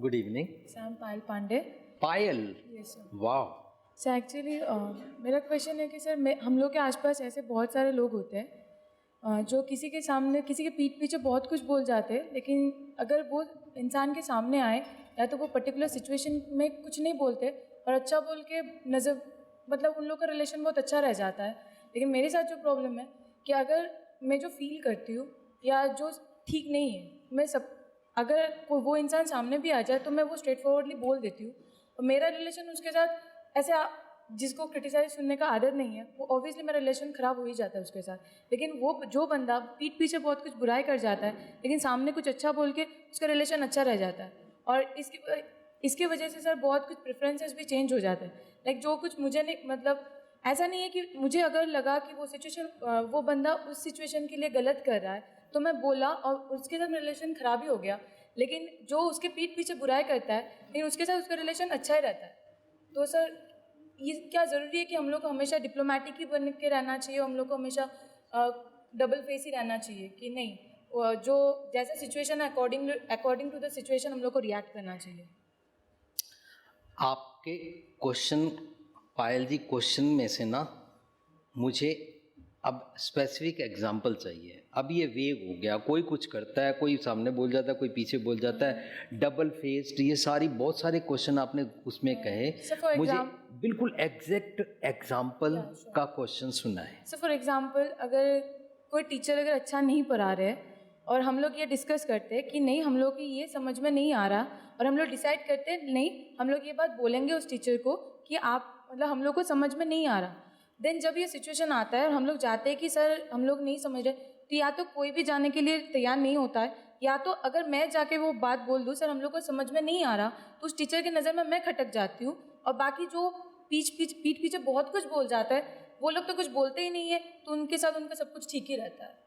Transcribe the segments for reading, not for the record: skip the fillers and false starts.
Good evening. Sam पायल पांडे। पायल, yes sir. वाह। Sir actually मेरा question है कि सर हम लोग के आसपास ऐसे बहुत सारे लोग होते हैं जो किसी के सामने किसी के पीठ पीछे बहुत कुछ बोल जाते हैं, लेकिन अगर वो इंसान के सामने आए या तो वो पर्टिकुलर सिचुएशन में कुछ नहीं बोलते और अच्छा बोल के नज़र मतलब उन लोग का रिलेशन बहुत अच्छा रह जाता है। लेकिन मेरे साथ जो प्रॉब्लम है कि अगर मैं जो फील करती हूँ या जो ठीक नहीं है, मैं सब अगर वो इंसान सामने भी आ जाए तो मैं वो स्ट्रेट फॉरवर्डली बोल देती हूँ। और मेरा रिलेशन उसके साथ ऐसे जिसको क्रिटिसाइज सुनने का आदत नहीं है, वो ऑब्वियसली मेरा रिलेशन ख़राब हो ही जाता है उसके साथ। लेकिन वो जो बंदा पीठ पीछे बहुत कुछ बुराई कर जाता है लेकिन सामने कुछ अच्छा बोल के उसका रिलेशन अच्छा रह जाता है। और इसकी वजह से सर बहुत कुछ प्रेफरेंसेस भी चेंज हो जाते हैं। लाइक जो कुछ मुझे नहीं, मतलब ऐसा नहीं है कि मुझे अगर लगा कि वो सिचुएशन वो बंदा उस सिचुएशन के लिए गलत कर रहा है तो मैं बोला और उसके साथ मेरा रिलेशन ख़राब ही हो गया। लेकिन जो उसके पीठ पीछे बुराई करता है लेकिन उसके साथ उसका रिलेशन अच्छा ही रहता है। तो सर ये क्या ज़रूरी है कि हम लोग को हमेशा डिप्लोमेटिक ही बन के रहना चाहिए, हम लोग को हमेशा डबल फेस ही रहना चाहिए कि नहीं, जो जैसा सिचुएशन है अकॉर्डिंग टू द सिचुएशन हम लोग को रिएक्ट करना चाहिए? आपके क्वेश्चन, पायल जी, क्वेश्चन में से ना मुझे अब स्पेसिफिक एग्जांपल चाहिए। अब ये वेग हो गया, कोई कुछ करता है, कोई सामने बोल जाता है, कोई पीछे बोल जाता है, डबल फेस्ड, ये सारी बहुत सारे क्वेश्चन आपने उसमें कहे। मुझे बिल्कुल एग्जैक्ट एग्जांपल का क्वेश्चन सुना है। सो फॉर एग्जांपल, अगर कोई टीचर अगर अच्छा नहीं पढ़ा रहे और हम लोग ये डिस्कस करते हैं कि नहीं हम लोग की ये समझ में नहीं आ रहा और हम लोग डिसाइड करते हैं नहीं हम लोग ये बात बोलेंगे उस टीचर को कि आप मतलब हम लोग को समझ में नहीं आ रहा। देन जब ये सिचुएशन आता है और हम लोग जाते हैं कि सर हम लोग नहीं समझ रहे, तो या तो कोई भी जाने के लिए तैयार नहीं होता है, या तो अगर मैं जाके वो बात बोल दूँ सर हम लोग को समझ में नहीं आ रहा, तो उस टीचर की नज़र में मैं खटक जाती हूँ। और बाकी जो पीठ पीछे बहुत कुछ बोल जाता है वो लोग तो कुछ बोलते ही नहीं है, तो उनके साथ उनका सब कुछ ठीक ही रहता है।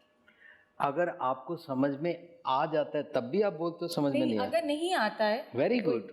अगर आपको समझ में आ जाता है तब भी आप बोलते हो समझ में नहीं आता? अगर नहीं आता है, very good,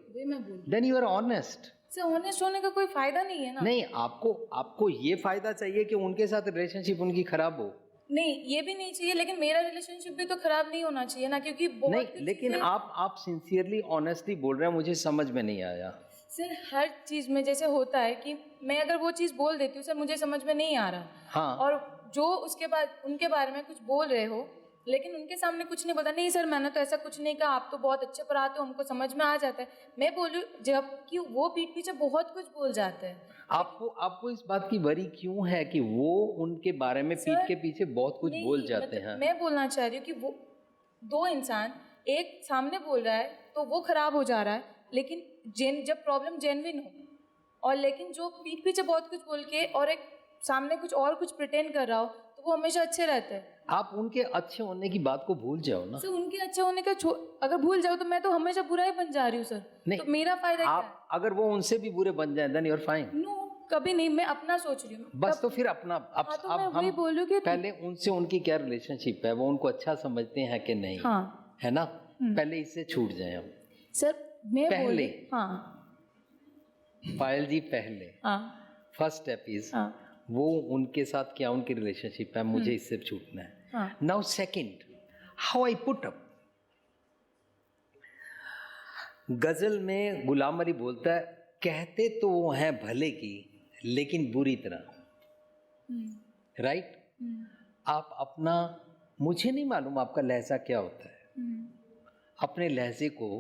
then you are honest. Sir honest होने का कोई फायदा नहीं है ना। नहीं, आपको ये फायदा चाहिए कि उनके साथ रिलेशनशिप उनकी खराब हो? नहीं, ये भी नहीं चाहिए, लेकिन मेरा रिलेशनशिप भी तो खराब नहीं होना चाहिए ना, क्योंकि बहुत नहीं, लेकिन आप सिंसियरली ऑनेस्टली बोल रहे हैं मुझे समझ में नहीं आया। सर हर चीज़ में जैसे होता है कि मैं अगर वो चीज़ बोल देती हूँ सर मुझे समझ में नहीं आ रहा, हाँ, और जो उसके बाद उनके बारे में कुछ बोल रहे हो लेकिन उनके सामने कुछ नहीं बोलता, नहीं सर मैंने तो ऐसा कुछ नहीं कहा, आप तो बहुत अच्छे पढ़ाते हो, हमको समझ में आ जाता है, मैं बोलूँ जबकि वो पीठ पीछे बहुत कुछ बोल जाते हैं। आपको इस बात की वरी क्यों है कि वो उनके बारे में पीठ के पीछे बहुत कुछ बोल जाते हैं? मैं बोलना चाह रही हूँ कि वो दो इंसान एक सामने बोल रहा है तो वो खराब हो जा रहा है, लेकिन जब प्रॉब्लम जेन्युइन हो और लेकिन जो पीठ पीछे बहुत कुछ बोल के और एक सामने कुछ और कुछ प्रिटेंड कर रहा हो तो वो हमेशा अच्छे रहते हैं। आप उनके अच्छे होने की बात को भूल जाओ ना। सर उनके अच्छे होने का अगर भूल जाओ तो मैं तो हमेशा बुरा ही बन जा रही हूँ सर। नहीं, तो मेरा फायदा क्या है? अगर वो उनसे भी बुरे बन जाए then you are fine. No, कभी नहीं, मैं अपना सोच रही हूँ बस। तो फिर अपना तो मैं वही बोलूँ कि पहले उनसे उनकी क्या रिलेशनशिप है, वो उनको अच्छा समझते हैं कि नहीं, हाँ, है ना? पहले इससे छूट जाए हम। सर मैं पहले हाँ पायल जी, पहले फर्स्ट स्टेप इज वो उनके साथ क्या उनकी रिलेशनशिप है, मुझे इससे छूटना है। Now second, how I put up. गजल में गुलाम अली बोलता है, कहते तो वो हैं भले की लेकिन बुरी तरह, राइट? आप अपना, मुझे नहीं मालूम आपका लहजा क्या होता है, अपने लहजे को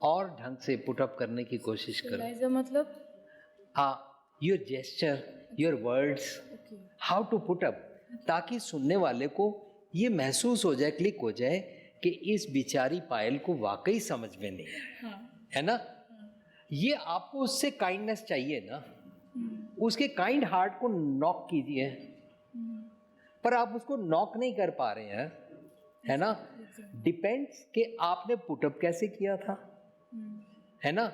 और ढंग से पुट अप करने की कोशिश करो। लहजा मतलब your gesture, your words, how to put up, ताकि सुनने वाले को ये महसूस हो जाए, क्लिक हो जाए कि इस बिचारी पायल को वाकई समझ में नहीं है, है ना? ये आपको उससे काइंडनेस चाहिए ना, उसके काइंड हार्ट को नॉक कीजिए, पर आप उसको नॉक नहीं कर पा रहे हैं, है ना? डिपेंड्स कि आपने पुटअप कैसे किया था, है ना?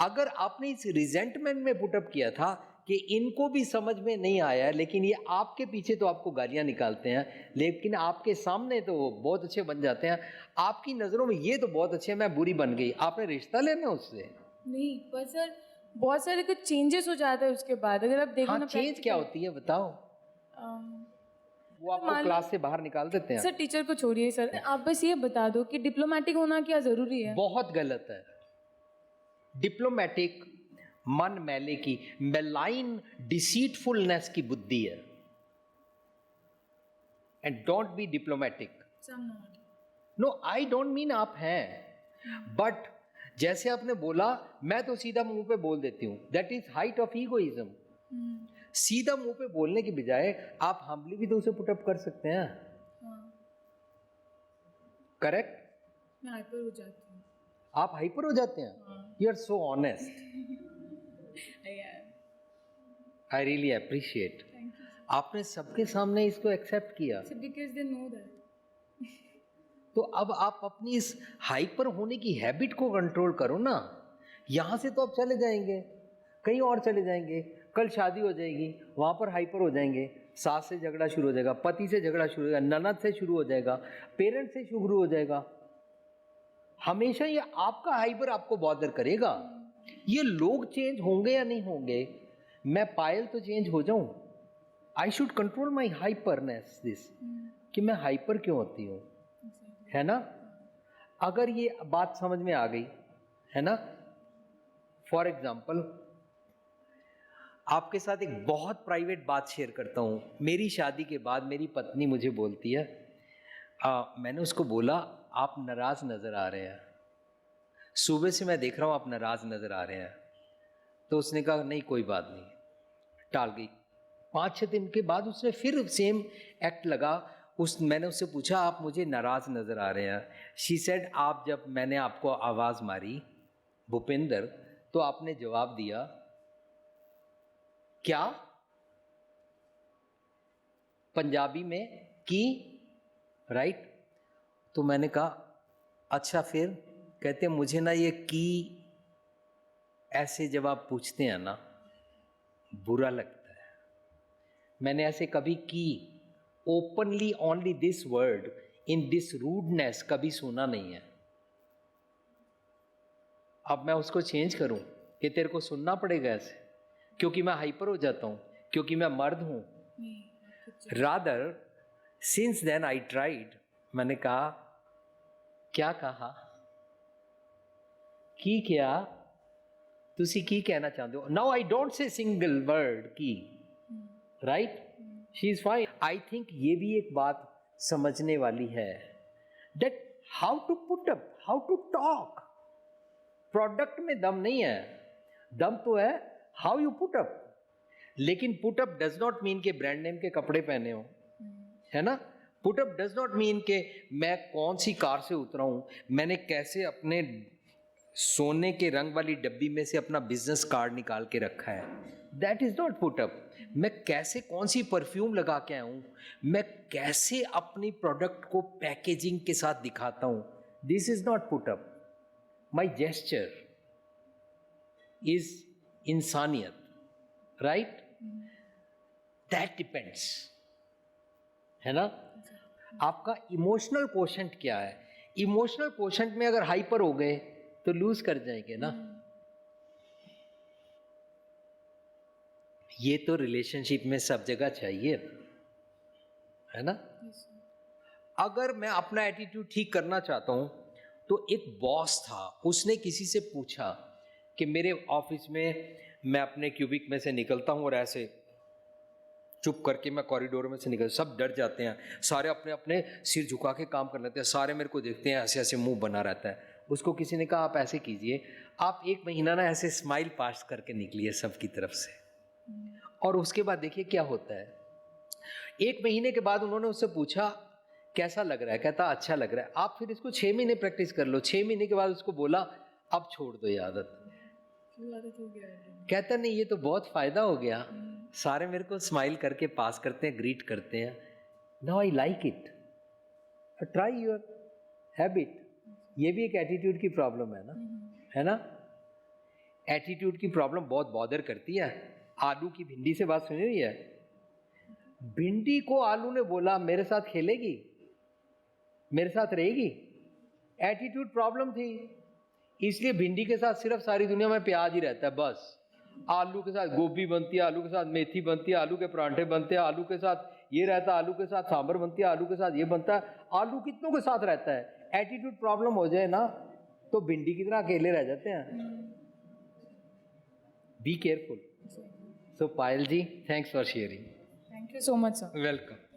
अगर आपने इस रिजेंटमेंट में पुटअप किया था कि इनको भी समझ में नहीं आया, लेकिन ये आपके पीछे तो आपको गालियां निकालते हैं लेकिन आपके सामने तो बहुत अच्छे बन जाते हैं, आपकी नज़रों में ये तो बहुत अच्छे, मैं बुरी बन गई, आपने रिश्ता लेना उससे नहीं। पर सर बहुत सारे कुछ चेंजेस हो जाते हैं उसके बाद, अगर आप देखो ना। चेंज क्या होती है बताओ? वो आपको क्लास से बाहर निकाल देते हैं। सर टीचर को छोड़िए सर, आप बस ये बता दो कि डिप्लोमेटिक होना क्या जरूरी है? बहुत गलत है। डिप्लोमेटिक मन मैले की, मेलाइन डिसीटफुलनेस की बुद्धि है. And don't be diplomatic. Some not. No, I don't mean आप हैं, बट जैसे आपने बोला, मैं तो सीधा मुंह पे बोल देती हूँ. That is height of egoism. सीधा मुंह पे बोलने की बजाय आप हम्बली भी तो उसे पुटअप कर सकते हैं. हाँ, करेक्ट. मैं हाइपर हो जाती हूँ. आप हाइपर हो जाते हैं. हाँ. You are so honest. I am. I really appreciate. Thank you. आपने सबके सामने इसको एक्सेप्ट किया. So because they know that. तो अब आप अपनी इस हाइपर होने की हैबिट को कंट्रोल करो ना. यहाँ से तो आप चले जाएंगे, कहीं और चले जाएंगे, कल शादी हो जाएगी, वहाँ पर हाइपर हो जाएंगे, सास से झगड़ा शुरू हो जाएगा, पति से झगड़ा शुरू हो जाएगा, ननद से शुरू हो जाएगा, पेरेंट्स से शुरू हो जाएगा. हमेशा ये आपका हाइपर आपको बॉदर करेगा. ये लोग चेंज होंगे या नहीं होंगे, मैं पायल तो चेंज हो जाऊं. I should control my hyperness this, कि मैं हाइपर क्यों होती हूँ, है ना. अगर ये बात समझ में आ गई, है ना. फॉर एग्जाम्पल, आपके साथ एक बहुत प्राइवेट बात शेयर करता हूँ. मेरी शादी के बाद मेरी पत्नी मुझे बोलती है, मैंने उसको बोला आप नाराज़ नज़र आ रहे हैं, सुबह से मैं देख रहा हूँ आप नाराज़ नज़र आ रहे हैं. तो उसने कहा नहीं कोई बात नहीं, टाल गई. 5-6 दिन के बाद उसने फिर सेम एक्ट लगा. मैंने उससे पूछा आप मुझे नाराज़ नज़र आ रहे हैं. शी सेड आप जब मैंने आपको आवाज़ मारी भूपेंद्र, तो आपने जवाब दिया क्या, पंजाबी में की, राइट. तो मैंने कहा अच्छा फिर. कहते मुझे ना ये की ऐसे जब आप पूछते हैं ना बुरा लगता है. मैंने ऐसे कभी की openly only this word in this rudeness कभी सुना नहीं है. अब मैं उसको चेंज करूं कि तेरे को सुनना पड़ेगा ऐसे, क्योंकि मैं हाइपर हो जाता हूं, क्योंकि मैं मर्द हूं. Rather since then I tried, मैंने कहा क्या कहा, की क्या, तुसी की कहना चाहते हो. Now I don't say single word की, right. She is fine. I think ये भी एक बात समझने वाली है, that how to put up, how to talk. Product में दम नहीं है, दम तो है हाउ यू पुट अप. लेकिन put up does not mean के ब्रांड नेम के कपड़े पहने हो, है ना. Put up does not mean के मैं कौन सी कार से उतरा हूं, मैंने कैसे अपने सोने के रंग वाली डब्बी में से अपना बिजनेस कार्ड निकाल के रखा है. That is not put up. मैं कैसे कौन सी परफ्यूम लगा के आया हूं, मैं कैसे अपनी प्रोडक्ट को पैकेजिंग के साथ दिखाता हूं, this is not put up. My gesture is इंसानियत, राइट. दैट डिपेंड्स, है ना. आपका इमोशनल कोशेंट क्या है. इमोशनल कोशेंट में अगर हाइपर हो गए तो लूज कर जाएंगे ना. ये तो रिलेशनशिप में सब जगह चाहिए, है ना. अगर मैं अपना एटीट्यूड ठीक करना चाहता हूं, तो एक बॉस था, उसने किसी से पूछा कि मेरे ऑफिस में मैं अपने क्यूबिक में से निकलता हूं और ऐसे चुप करके मैं कॉरिडोर में से निकल, सब डर जाते हैं, सारे अपने अपने सिर झुका के काम कर लेते हैं, सारे मेरे को देखते हैं, ऐसे ऐसे मुंह बना रहता है. उसको किसी ने कहा आप ऐसे कीजिए, आप 1 महीना ना ऐसे स्माइल पास करके निकलिए सबकी तरफ से, और उसके बाद देखिए क्या होता है. 1 महीने के बाद उन्होंने उससे पूछा कैसा लग रहा है, कहता अच्छा लग रहा है. आप फिर इसको 6 महीने प्रैक्टिस कर लो. 6 महीने के बाद उसको बोला अब छोड़ दो ये आदत. कहता नहीं ये तो बहुत फायदा हो गया, सारे मेरे को स्माइल करके पास करते हैं, ग्रीट करते हैं. Now I like it. Try your habit. ये भी एक एटीट्यूड की प्रॉब्लम है ना, है ना. एटीट्यूड की प्रॉब्लम बहुत बॉदर करती है. आलू की भिंडी से बात सुनी हुई है. भिंडी को आलू ने बोला मेरे साथ खेलेगी, मेरे साथ रहेगी. एटीट्यूड प्रॉब्लम थी, इसलिए भिंडी के साथ सिर्फ सारी दुनिया में प्याज ही रहता है बस. आलू के साथ गोभी बनती है, आलू के साथ मेथी बनती है, आलू के परांठे बनते हैं, आलू के साथ ये रहता है, आलू के साथ सांभर बनती है, आलू के साथ ये बनता है. आलू कितनों के साथ रहता है. एटीट्यूड प्रॉब्लम हो जाए ना तो भिंडी की तरह अकेले रह जाते हैं. Be careful. So Payal ji, thanks for sharing. Thank you so much sir. Welcome.